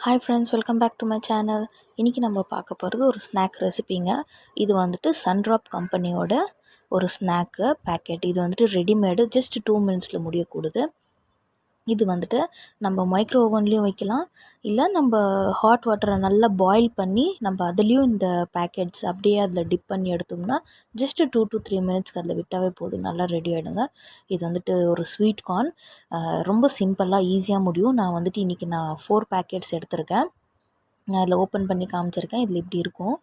Hi friends, welcome back to my channel. இன்றைக்கி நம்ம பார்க்க போகிறது ஒரு ஸ்நாக் ரெசிபிங்க. இது வந்துட்டு சன்ட்ராப் கம்பெனியோட ஒரு ஸ்நாக்கு பேக்கெட். இது வந்துட்டு ரெடிமேடு, ஜஸ்ட் 2 மினிட்ஸில் முடியக்கூடுது. இது வந்துட்டு நம்ம மைக்ரோ ஓவன்லேயும் வைக்கலாம், இல்லை நம்ம ஹாட் வாட்டரை நல்லா பாயில் பண்ணி நம்ம அதுலேயும் இந்த பேக்கெட்ஸ் அப்படியே அதில் டிப் பண்ணி எடுத்தோம்னா ஜஸ்ட்டு 2 to 3 மினிட்ஸ்க்கு அதில் விட்டாவே போதும், நல்லா ரெடி ஆகிடுங்க. இது வந்துட்டு ஒரு ஸ்வீட் கார்ன், ரொம்ப சிம்பிளாக ஈஸியாக முடியும். நான் வந்துட்டு இன்றைக்கி 4 பேக்கெட்ஸ் எடுத்திருக்கேன். நான் அதில் ஓப்பன் பண்ணி காமிச்சிருக்கேன். இதில் இப்படி இருக்கும்.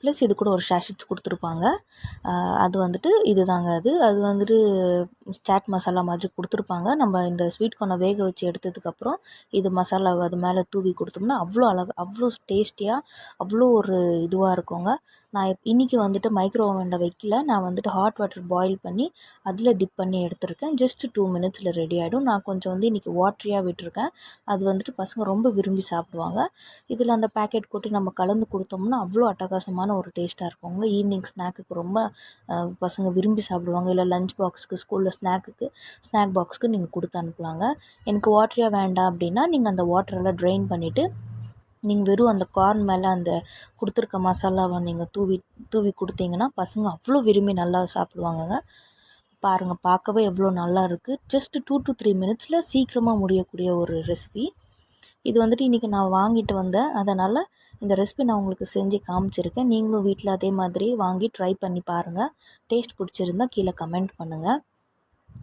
ப்ளஸ் இது கூட ஒரு ஷாஷிட்ஸ் கொடுத்துருப்பாங்க. அது வந்துட்டு இதுதாங்க. அது வந்துட்டு சாட் மசாலா மாதிரி கொடுத்துருப்பாங்க. நம்ம இந்த ஸ்வீட் கார்னை வேக வச்சு எடுத்ததுக்கப்புறம் இது மசாலா அது மேலே தூவி கொடுத்தோம்னா அவ்வளோ டேஸ்டியாக அவ்வளோ ஒரு இதுவாக இருக்குங்க. நான் இன்றைக்கி வந்துட்டு மைக்ரோ ஓவனில் வைக்கல, நான் வந்துட்டு ஹாட் வாட்டர் பாயில் பண்ணி அதில் டிப் பண்ணி எடுத்திருக்கேன். ஜஸ்ட்டு 2 மினிட்ஸில் ரெடி ஆகிடும். நான் கொஞ்சம் வந்து இன்றைக்கி வாட்ரியாக விட்டுருக்கேன். அது வந்துட்டு பசங்க ரொம்ப விரும்பி சாப்பிடுவாங்க. இதில் அந்த பேக்கெட் கொட்டி நம்ம கலந்து கொடுத்தோம்னா அவ்வளோ அட்டகாசமான ஒரு டேஸ்ட்டாக இருக்குங்க. ஈவினிங் ஸ்நாக்குக்கு ரொம்ப பசங்க விரும்பி சாப்பிடுவாங்க. இல்லை லஞ்ச் பாக்ஸுக்கு, ஸ்கூலில் ஸ்நாக் பாக்ஸுக்கு நீங்கள் கொடுத்து அனுப்பலாங்க. எனக்கு வாட்டரியாக வேண்டாம் அப்படின்னா நீங்கள் அந்த வாட்டரெல்லாம் ட்ரெயின் பண்ணிவிட்டு நீங்கள் வெறும் அந்த கார்ன் மேலே அந்த கொடுத்துருக்க மசாலாவை நீங்கள் தூவி கொடுத்தீங்கன்னா பசங்க அவ்வளோ விரும்பி நல்லா சாப்பிடுவாங்கங்க. பாருங்கள், பார்க்கவே எவ்வளோ நல்லா இருக்குது. ஜஸ்ட்டு 2 to 3 மினிட்ஸில் சீக்கிரமாக முடியக்கூடிய ஒரு ரெசிபி. இது வந்துட்டு இன்றைக்கி நான் வாங்கிட்டு வந்தேன், அதனால் இந்த ரெசிபி நான் உங்களுக்கு செஞ்சு காமிச்சிருக்கேன். நீங்களும் வீட்டில் அதே மாதிரி வாங்கி ட்ரை பண்ணி பாருங்கள். டேஸ்ட் பிடிச்சிருந்தா கீழே கமெண்ட் பண்ணுங்கள்.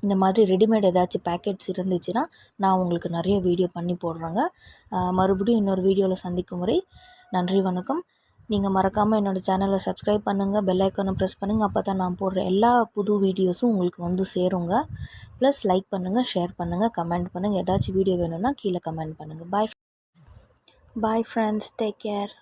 இந்த மாதிரி ரெடிமேட் ஏதாச்சும் பேக்கெட்ஸ் இருந்துச்சுன்னா நான் உங்களுக்கு நிறைய வீடியோ பண்ணி போடுறேங்க. மறுபடியும் இன்னொரு வீடியோவில் சந்திக்கும் வரை நன்றி, வணக்கம். நீங்கள் மறக்காமல் என்னோடய சேனலை சப்ஸ்கிரைப் பண்ணுங்கள், பெல் ஐக்கானை ப்ரெஸ் பண்ணுங்கள். அப்போ தான் நான் போடுற எல்லா புது வீடியோஸும் உங்களுக்கு வந்து சேருங்க. ப்ளஸ் லைக் பண்ணுங்கள், ஷேர் பண்ணுங்கள், கமெண்ட் பண்ணுங்கள். ஏதாச்சும் வீடியோ வேணும்னா கீழே கமெண்ட் பண்ணுங்கள். Bye friends, take care.